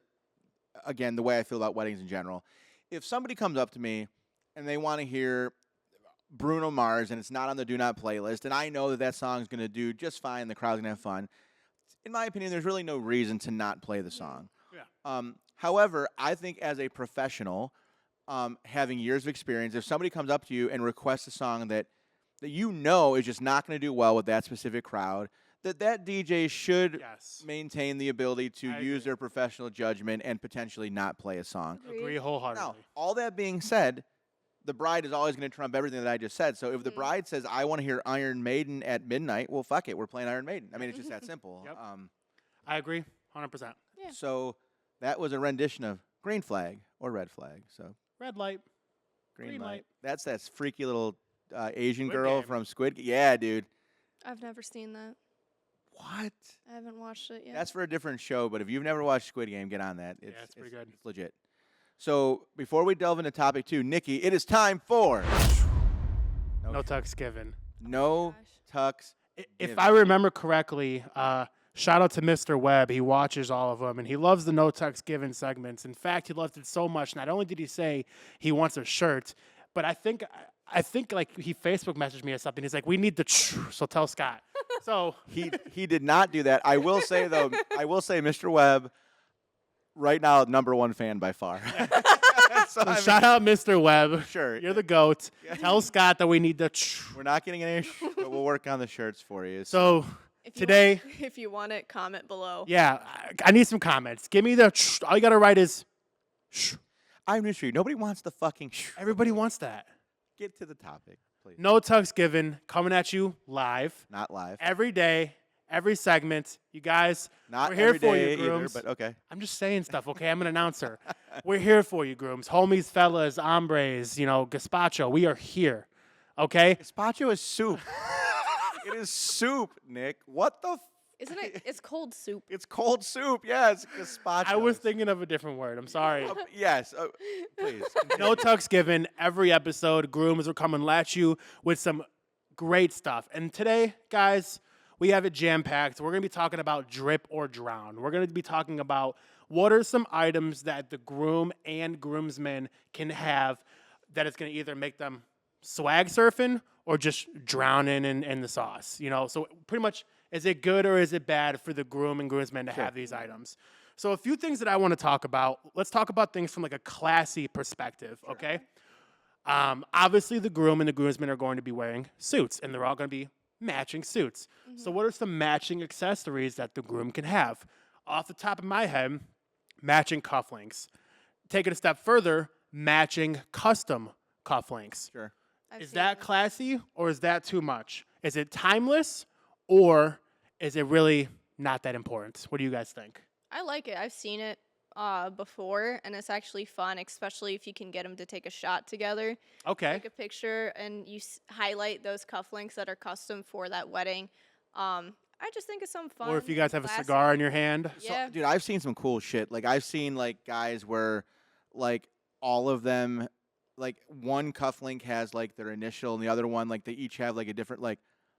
again, the way I feel about weddings in general. If somebody comes up to me and they want to hear Bruno Mars and it's not on the Do Not playlist, and I know that song's going to do just fine, the crowd's going to have fun, in my opinion, there's really no reason to not play the song. Yeah. However, I think as a professional, having years of experience, if somebody comes up to you and requests a song that you know is just not going to do well with that specific crowd, that DJ should maintain the ability to use their professional judgment and potentially not play a song. Agree wholeheartedly. Now, all that being said, the bride is always going to trump everything that I just said. So if the bride says, I want to hear Iron Maiden at midnight, well, fuck it. We're playing Iron Maiden. I mean, it's just that simple. Yep. I agree 100%. Yeah. So that was a rendition of Green Flag or Red Flag. So Red light. Green Green light. light. That's that freaky little Asian Squid girl Game. from Squid Game. Yeah, dude. I've never seen that. What? I haven't watched it yet. That's for a different show, but if you've never watched Squid Game, get on that. It's pretty good. It's legit. So before we delve into topic 2, Nikki, it is time for No tucks given. No Tucks. If Given. I remember correctly, shout out to Mr. Webb. He watches all of them, and he loves the No Tucks Given segments. In fact, he loved it so much. Not only did he say he wants a shirt, but I think like he Facebook messaged me or something. He's like, we need the so tell Scott. So He did not do that. I will say, though, Mr. Webb, right now, #1 fan by far. So, I mean, shout out Mr. Webb. Sure. You're the GOAT. Tell Scott that we need the We're not getting any, but we'll work on the shirts for you. So If you today, if you want it, comment below. yeah, I need some comments. Give me the all you got to write is I'm just sure nobody wants the fucking. everybody wants that. Get to the topic, please. No Tucks Given coming at you live Not live. every day, every segment. You guys, Not we're here every for you, day either, grooms. but okay. I'm just saying stuff, okay? I'm an announcer. We're here for you, grooms. Homies, fellas, hombres, gazpacho. We are here, okay? Gazpacho is soup. It is soup, Nick. What the? Isn't it? It's cold soup. It's cold soup. Yeah, it's gazpacho. I was thinking of a different word. I'm sorry. Yes. Please. No Tucks Given. Every episode, grooms are coming at you with some great stuff. And today, guys, we have it jam-packed. We're going to be talking about drip or drown. We're going to be talking about what are some items that the groom and groomsmen can have that is going to either make them swag surfing or just drowning in the sauce. So pretty much, is it good or is it bad for the groom and groomsmen to have these items? So a few things that I want to talk about. Let's talk about things from like a classy perspective, okay? Obviously, the groom and the groomsmen are going to be wearing suits, and they're all going to be matching suits. So what are some matching accessories that the groom can have? Off the top of my head, matching cufflinks. Take it a step further, matching custom cufflinks. Sure. Is that classy or is that too much? Is it timeless or is it really not that important? What do you guys think? I like it. I've seen it before, and it's actually fun, especially if you can get them to take a shot together. Okay. Take a picture, and you highlight those cufflinks that are custom for that wedding. I just think it's some fun. Or if you guys have a classy. cigar in your hand. Yeah. Dude, I've seen some cool shit. Like, I've seen, like, guys where, like, all of them, like, one cufflink has, like, their initial, and the other one, like, they each have, like, a different, like,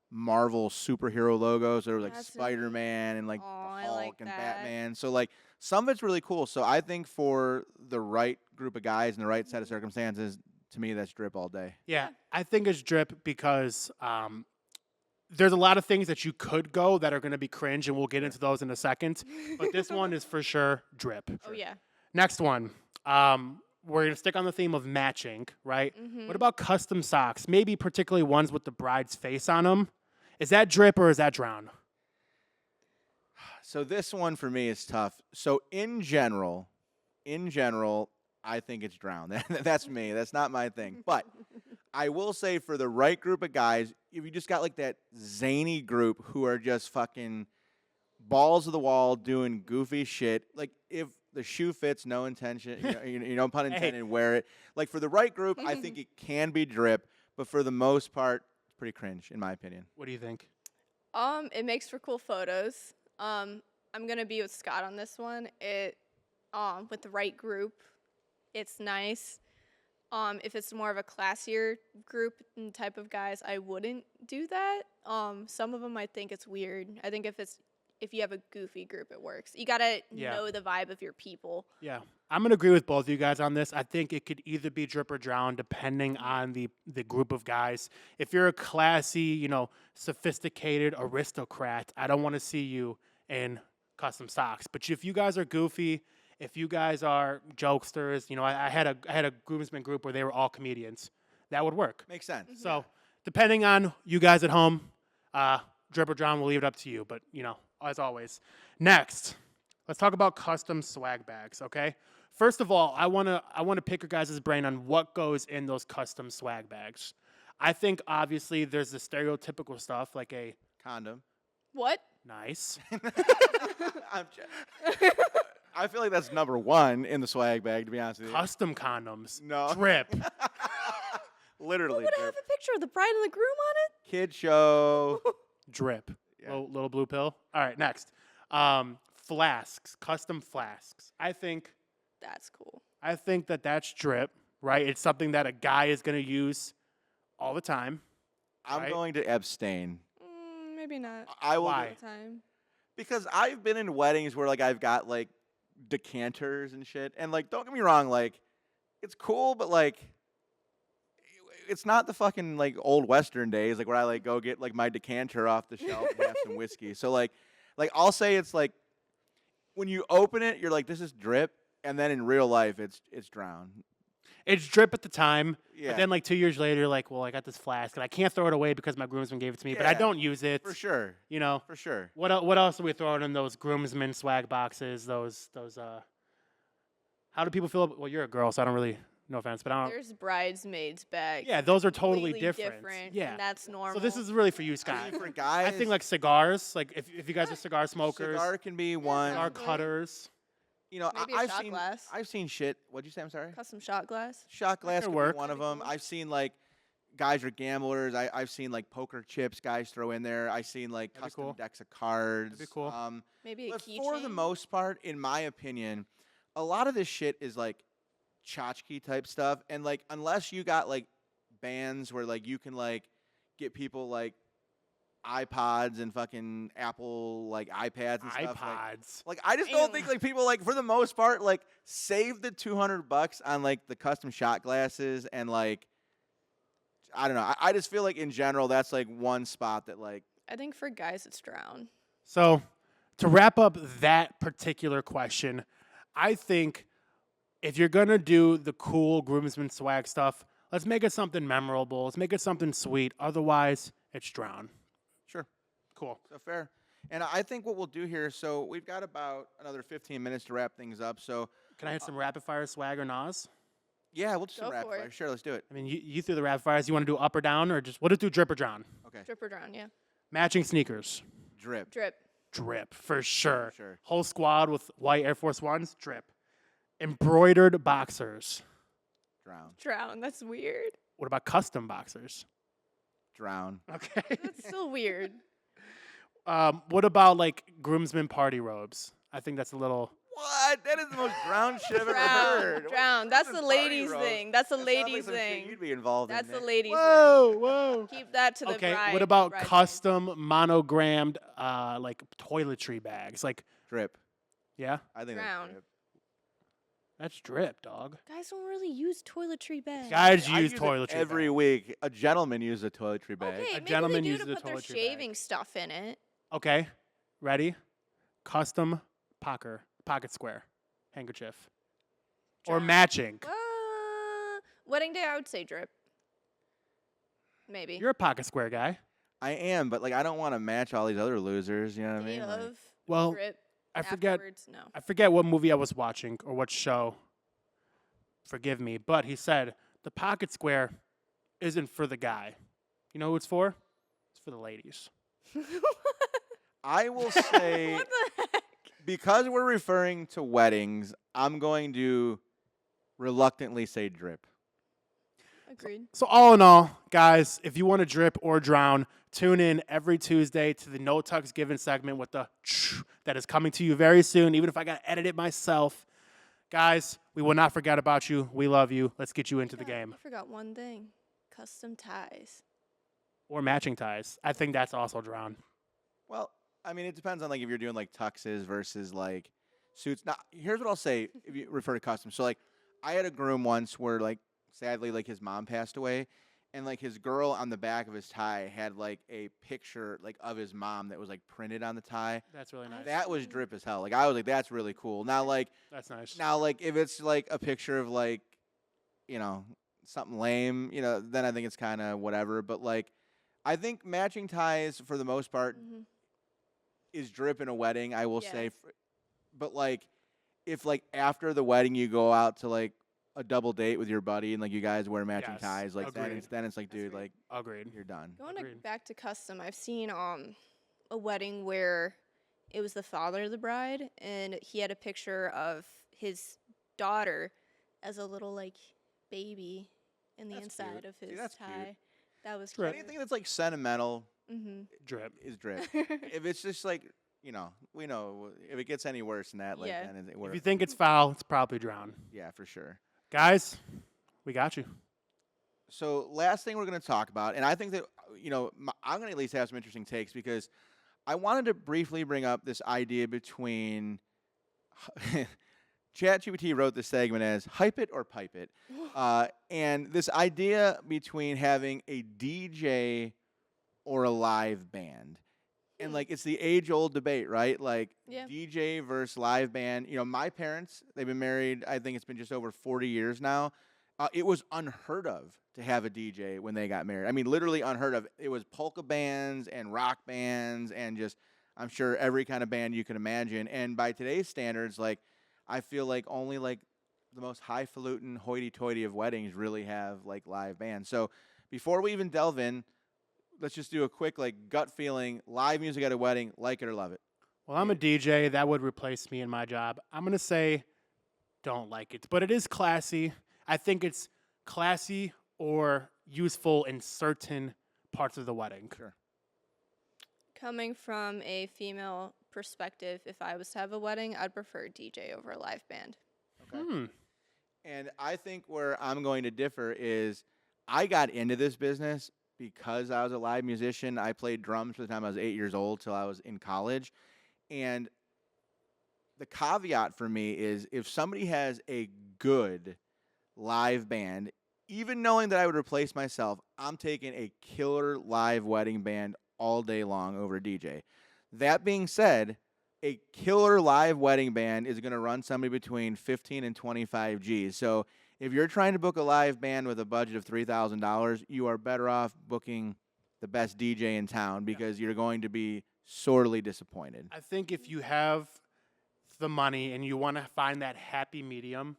Marvel superhero logos. There was, like, That's Spider-Man and, like, Aw, the I Hulk like and that. Batman. So, like, some of it's really cool. So I think for the right group of guys and the right set of circumstances to me, that's drip all day. Yeah, I think it's drip because there's a lot of things that you could go that are going to be cringe, and we'll get into those in a second. But this one is for sure drip. Oh yeah. Next one. We're going to stick on the theme of matching, right? What about custom socks? Maybe particularly ones with the bride's face on them. Is that drip or is that drown? So this one for me is tough. So in general, I think it's drown. That's me. That's not my thing. But I will say for the right group of guys, if you just got like that zany group who are just fucking balls of the wall doing goofy shit, like if the shoe fits, no intention, you know, pun intended, wear it. Like for the right group, I think it can be drip, but for the most part, it's pretty cringe in my opinion. What do you think? It makes for cool photos. I'm gonna be with Scott on this one. It with the right group, it's nice. If it's more of a classier group and type of guys, I wouldn't do that. Some of them I think it's weird. I think if you have a goofy group, it works. You gotta know the vibe of your people. Yeah, I'm gonna agree with both of you guys on this. I think it could either be drip or drown depending on the group of guys. If you're a classy, sophisticated aristocrat, I don't want to see you in custom socks. But if you guys are goofy, if you guys are jokesters, I had a groomsmen group where they were all comedians. That would work. Makes sense. So depending on you guys at home, drip or drown, we'll leave it up to you. But as always, next, let's talk about custom swag bags. Okay. First of all, I wanna pick your guys' brain on what goes in those custom swag bags. I think obviously there's the stereotypical stuff like a condom. What? Nice. I feel like that's number one in the swag bag, to be honest with you. Custom condoms. No. Drip. Literally. Would it have a picture of the bride and the groom on it? Kid show. Drip. Yeah. Little blue pill. All right, next. Flasks. Custom flasks. I think That's cool. that's drip, right? It's something that a guy is going to use all the time. I'm Right? going to abstain. Maybe not. I will. Why? All the time. Because I've been in weddings where like I've got like decanters and shit, and like don't get me wrong, like it's cool, but like it's not the fucking like old Western days, like where I like go get like my decanter off the shelf and have some whiskey. So like I'll say it's like when you open it, you're like, this is drip, and then in real life, it's drown. It's drip at the time, Yeah, but then like 2 years later, you're like, well, I got this flask, and I can't throw it away because my groomsman gave it to me, but I Yeah. don't use it. for sure, for sure. What else are we throwing in those groomsmen swag boxes? Those how do people feel? Well, you're a girl, so I don't really, no offense, but I don't. There's bridesmaids bags. Yeah, those are totally Completely different. Yeah, And that's normal. so this is really for you, I Scott. mean, for guys, I think like cigars, like if you guys are cigar smokers, cigar can be one. cigar Probably. cutters. You know, Maybe a I've shot seen glass. I've seen shit. What'd you say? I'm sorry. Custom shot glass. Shot glass could could work. be one of That'd be them. cool. I've seen like guys are gamblers. I've seen like poker chips guys throw in there. I've seen like That'd be custom cool. decks of cards. That'd be cool. Maybe a But keychain. for the most part, in my opinion, a lot of this shit is like tchotchke type stuff, and like unless you got like bands where like you can like get people like iPods and fucking Apple like iPads and stuff. iPods. Like I just don't think like people like for the most part like save the $200 on like the custom shot glasses and like I don't know. I just feel like in general that's like one spot that like I think for guys it's drown. So, to wrap up that particular question, I think if you're going to do the cool groomsmen swag stuff, let's make it something memorable. Let's make it something sweet. Otherwise, it's drown. sure. Cool. So fair. And I think what we'll do here, so we've got about another 15 minutes to wrap things up. So Can I hit some rapid fire swag or Nas? yeah, we'll just Go wrap for fire. it. Sure, let's do it. I mean, you threw the rapid fires. You want to do up or down, or just, we'll just do drip or drown? Okay. Drip or drown, yeah. Matching sneakers. Drip. Drip. Drip, for sure. Sure. Whole squad with white Air Force Ones. Drip. Embroidered boxers. Drown. Drown. That's weird. What about custom boxers? Drown. Okay. That's still weird. What about like groomsmen party robes? I think that's a little. What? That is the most drown shit I've ever Drown. heard. Drown. That's What is the party ladies' roast? thing. That's a That sounds like ladies' some shit thing. You'd be involved That's in the that. ladies' Whoa. thing. Keep that to the Okay. bride. What about bride thing. custom monogrammed like toiletry bags? Like, Drip. yeah. I think Drown. that's drip. That's drip, dog. Guys don't really use toiletry bags. Guys I use use it toiletry every bag. week. A gentleman uses a toiletry bag. Okay, A maybe gentleman they do uses to a put their toiletry bag. shaving stuff in it. Okay, ready? Custom pocket square handkerchief. Or Drop. matching. Wedding day, I would say drip. Maybe. You're a pocket square guy. I am, but like I don't want to match all these other losers. You know what I Day mean? Like, of Well, drip. I forget. Afterwards, no. I forget what movie I was watching or what show. Forgive me, but he said the pocket square isn't for the guy. You know who it's for? It's for the ladies. I will say, What the heck? because we're referring to weddings, I'm going to reluctantly say drip. Agreed. So all in all, guys, if you want to drip or drown, tune in every Tuesday to the No Tucks Given segment with the that is coming to you very soon, even if I got to edit it myself. Guys, we will not forget about you. We love you. Let's get you into the game. I forgot one thing. Custom ties. Or matching ties. I think that's also drown. Well, I mean, it depends on like if you're doing like tuxes versus like suits. Now, here's what I'll say if you refer to custom. So like, I had a groom once where like sadly like his mom passed away, and like his girl on the back of his tie had like a picture like of his mom that was like printed on the tie. That's really nice. That was drip as hell. Like I was like, that's really cool. Now like That's nice. if it's like a picture of like, you know, something lame, you know, then I think it's kind of whatever. But like, I think matching ties for the most part is drip in a wedding. I will say, but like, if like after the wedding you go out to like a double date with your buddy and like you guys wear matching Yes, ties, like agreed. then it's like, dude, Agreed. like Agreed. you're done. Going Agreed. back to custom, I've seen a wedding where it was the father of the bride, and he had a picture of his daughter as a little like baby in the That's inside cute. of See, his that's cute. tie. That was Drip. cute. Anything that's like sentimental Drip. is drip. If it's just like, you know, we know if it gets any worse than that, like Yeah. then If you think it's foul, it's probably drown. yeah, for sure. Guys, we got you. So last thing we're going to talk about, and I think that you know I'm going to at least have some interesting takes because I wanted to briefly bring up this idea between ChatGPT wrote this segment as "hype it or pipe it," and this idea between having a DJ or a live band. And like it's the age-old debate, right? Like Yeah. DJ versus live band. You know, my parents, they've been married, I think it's been just over 40 years now. It was unheard of to have a DJ when they got married. I mean, literally unheard of. It was polka bands and rock bands and just, I'm sure, every kind of band you can imagine. And by today's standards, like, I feel like only like the most highfalutin, hoity-toity of weddings really have like live bands. So before we even delve in, let's just do a quick like gut feeling. Live music at a wedding, like it or love it. Well, I'm a DJ. That would replace me in my job. I'm going to say don't like it. But it is classy. I think it's classy or useful in certain parts of the wedding. Sure. Coming from a female perspective, if I was to have a wedding, I'd prefer DJ over a live band. Okay. And I think where I'm going to differ is I got into this business because I was a live musician. I played drums from the time I was 8 years old till I was in college. And the caveat for me is if somebody has a good live band, even knowing that I would replace myself, I'm taking a killer live wedding band all day long over a DJ. That being said, a killer live wedding band is going to run somebody between 15 and 25 G's. So if you're trying to book a live band with a budget of $3,000, you are better off booking the best DJ in town because you're going to be sorely disappointed. I think if you have the money and you want to find that happy medium,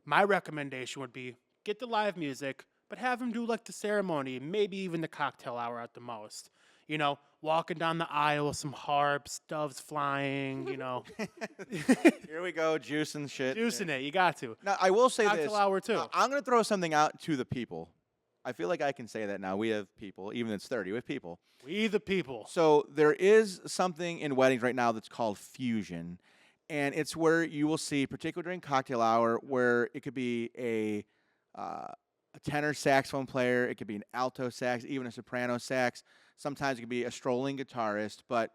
my recommendation would be get the live music, but have them do like the ceremony, maybe even the cocktail hour at the most. You know, walking down the aisle with some harps, doves flying, you know. Here we go, juicing shit. Juicing it, you got to. Now, I will say Cocktail this. hour too. I'm going to throw something out to the people. I feel like I can say that now. We have people, even if it's 30, we have people. We the people. So there is something in weddings right now that's called fusion. And it's where you will see, particularly during cocktail hour, where it could be a tenor saxophone player, it could be an alto sax, even a soprano sax. Sometimes it could be a strolling guitarist. But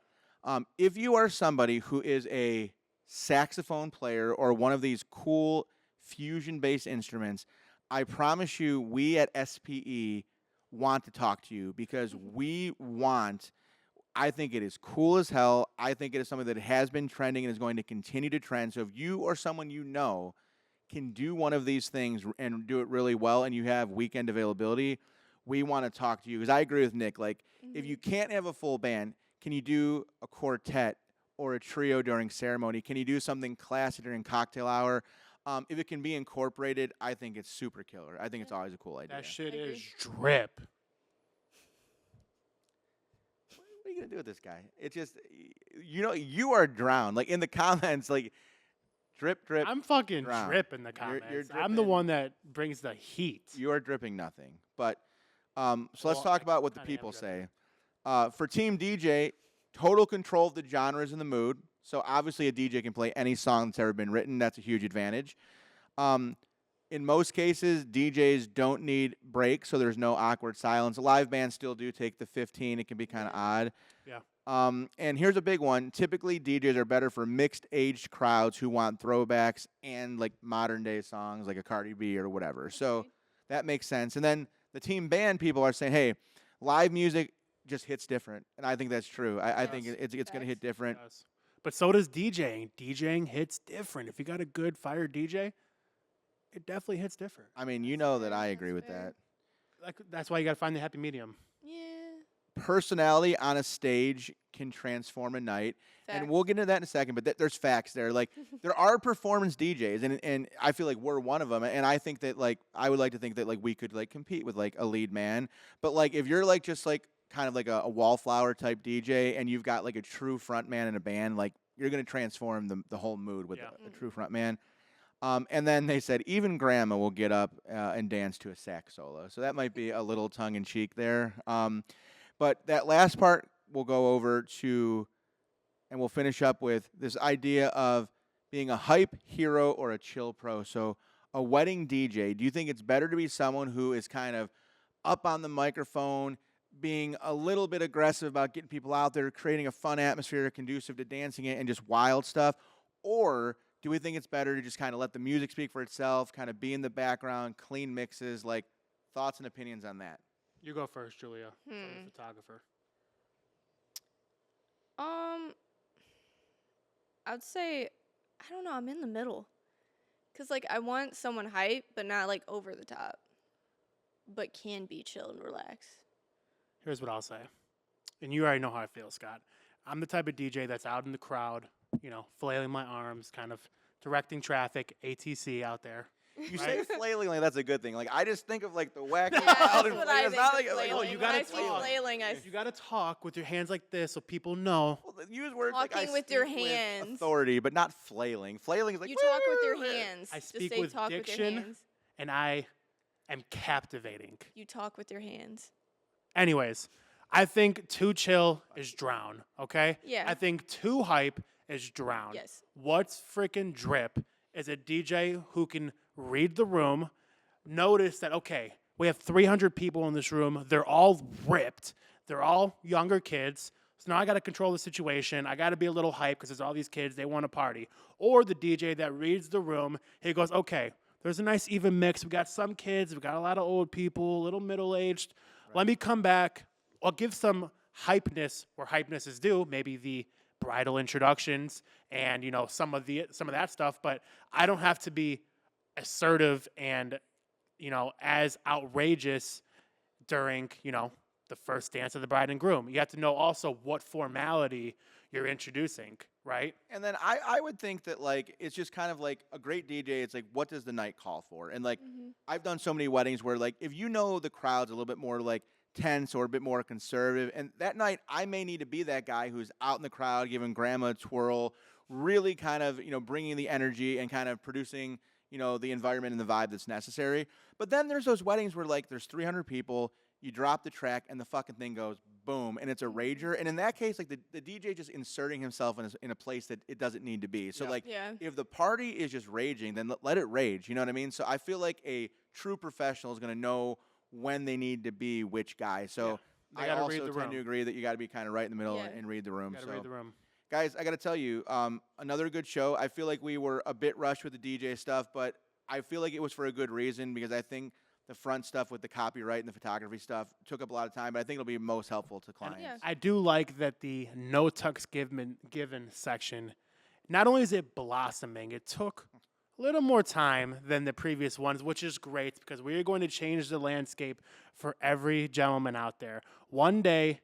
if you are somebody who is a saxophone player or one of these cool fusion-based instruments, I promise you, we at SPE want to talk to you because we want. I think it is cool as hell. I think it is something that has been trending and is going to continue to trend. So if you or someone you know can do one of these things and do it really well and you have weekend availability, we want to talk to you. Because I agree with Nick. Like, if you can't have a full band, can you do a quartet or a trio during ceremony? Can you do something classy during cocktail hour? If it can be incorporated, I think it's super killer. I think it's always a cool idea. That shit Agree. is drip. What are you gonna do with this guy? It's just, you are drowned. Like in the comments, like drip, drip. I'm fucking drown. drip in the You're comments. I'm the dripping. one that brings the heat. You are dripping nothing. But so let's Well, talk I about what the kinda am people dripping. say. For Team DJ, total control of the genres and the mood. So obviously a DJ can play any song that's ever been written. That's a huge advantage. In most cases, DJs don't need breaks, so there's no awkward silence. Live bands still do take the 15. It can be kind of odd. Yeah. And here's a big one. Typically, DJs are better for mixed-aged crowds who want throwbacks and like modern-day songs, like a Cardi B or whatever. So that makes sense. And then the team band people are saying, hey, live music just hits different, and I think that's true. I think it's going to hit different. Yes. But so does DJing. DJing hits different. If you got a good fire DJ, it definitely hits different. I mean, you know that fair, I that's agree with fair. that. Like that's why you got to find the happy medium. Yeah. Personality on a stage can transform a night. And we'll get into that in a second, but there's facts there. Like, there are performance DJs, and I feel like we're one of them. And I think that, like, I would like to think that, like, we could, like, compete with, like, a lead man. But, like, if you're, like, just, like, kind of like a wallflower type DJ and you've got, like, a true front man in a band, like, you're going to transform the whole mood with a true front man. And then they said even grandma will get up and dance to a sax solo. So that might be a little tongue-in-cheek there. But that last part we'll go over to, and we'll finish up with this idea of being a hype hero or a chill pro. So a wedding DJ, do you think it's better to be someone who is kind of up on the microphone, being a little bit aggressive about getting people out there, creating a fun atmosphere conducive to dancing it and just wild stuff? Or do we think it's better to just kind of let the music speak for itself, kind of be in the background, clean mixes? Like, thoughts and opinions on that? You go first, Julia. From the photographer. I'd say, I don't know, I'm in the middle. Because, like, I want someone hype, but not, like, over the top. But can be chill and relax. Here's what I'll say. And you already know how I feel, Scott. I'm the type of DJ that's out in the crowd, flailing my arms, kind of directing traffic, ATC out there. You say flailing like that's a good thing. Like, I just think of like the wacky Yeah, wild that's and what flailing. I It's think not of like flailing. you When gotta I see talk. flailing, I You got to talk with your hands like this so people know. use words like Talking I with your speak with hands. authority, but not flailing. Flailing is like you talk with your "Woo!" hands. I Just speak say with talk with diction. your hands. And I am captivating. You talk with your hands. Anyways, I think too chill is drown, okay? Yeah. I think too hype is drown. Yes. What's freaking drip is a DJ who can read the room, notice that, okay, we have 300 people in this room. They're all ripped. They're all younger kids. So now I got to control the situation. I got to be a little hype because there's all these kids. They want to party. Or the DJ that reads the room, he goes, okay, there's a nice even mix. We got some kids. We got a lot of old people, a little middle-aged. Right. Let me come back. I'll give some hypeness where hypeness is due, maybe the bridal introductions and, some of that stuff. But I don't have to be assertive and, as outrageous during, the first dance of the bride and groom. You have to know also what formality you're introducing, right? And then I would think that, like, it's just kind of like a great DJ. It's like, what does the night call for? And, like, I've done so many weddings where, like, if the crowd's a little bit more, like, tense or a bit more conservative, and that night I may need to be that guy who's out in the crowd giving grandma a twirl, really kind of, bringing the energy and kind of producing, the environment and the vibe that's necessary. But then there's those weddings where, like, there's 300 people, you drop the track, and the fucking thing goes boom, and it's a rager. And in that case, like, the DJ just inserting himself in a place that it doesn't need to be. So, if the party is just raging, then let it rage, you know what I mean? So I feel like a true professional is going to know when they need to be which guy. So I also tend to agree that you got to be kind of right in the middle and read the room. Got to read the room. Guys, I got to tell you, another good show. I feel like we were a bit rushed with the DJ stuff, but I feel like it was for a good reason because I think the front stuff with the copyright and the photography stuff took up a lot of time, but I think it'll be most helpful to clients. Yeah. I do like that the no tucks given section, not only is it blossoming, it took a little more time than the previous ones, which is great because we are going to change the landscape for every gentleman out there. One day,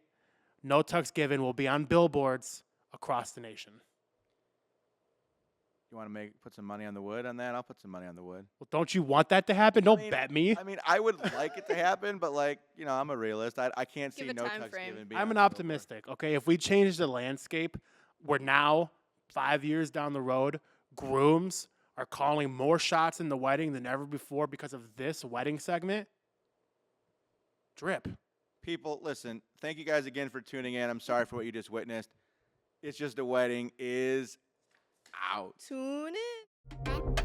no tucks given will be on billboards across the nation. You want to put some money on the wood on that? I'll put some money on the wood. Well, don't you want that to happen? Don't bet me. I mean, I would like it to happen, but like, you know, I'm a realist. I can't see Give a no time tucks frame. given being I'm on an the billboard. optimistic. Okay, if we change the landscape, we're now 5 years down the road. Grooms are calling more shots in the wedding than ever before because of this wedding segment. Drip. People, listen, thank you guys again for tuning in. I'm sorry for what you just witnessed. It's Just a Wedding is out. Tune in.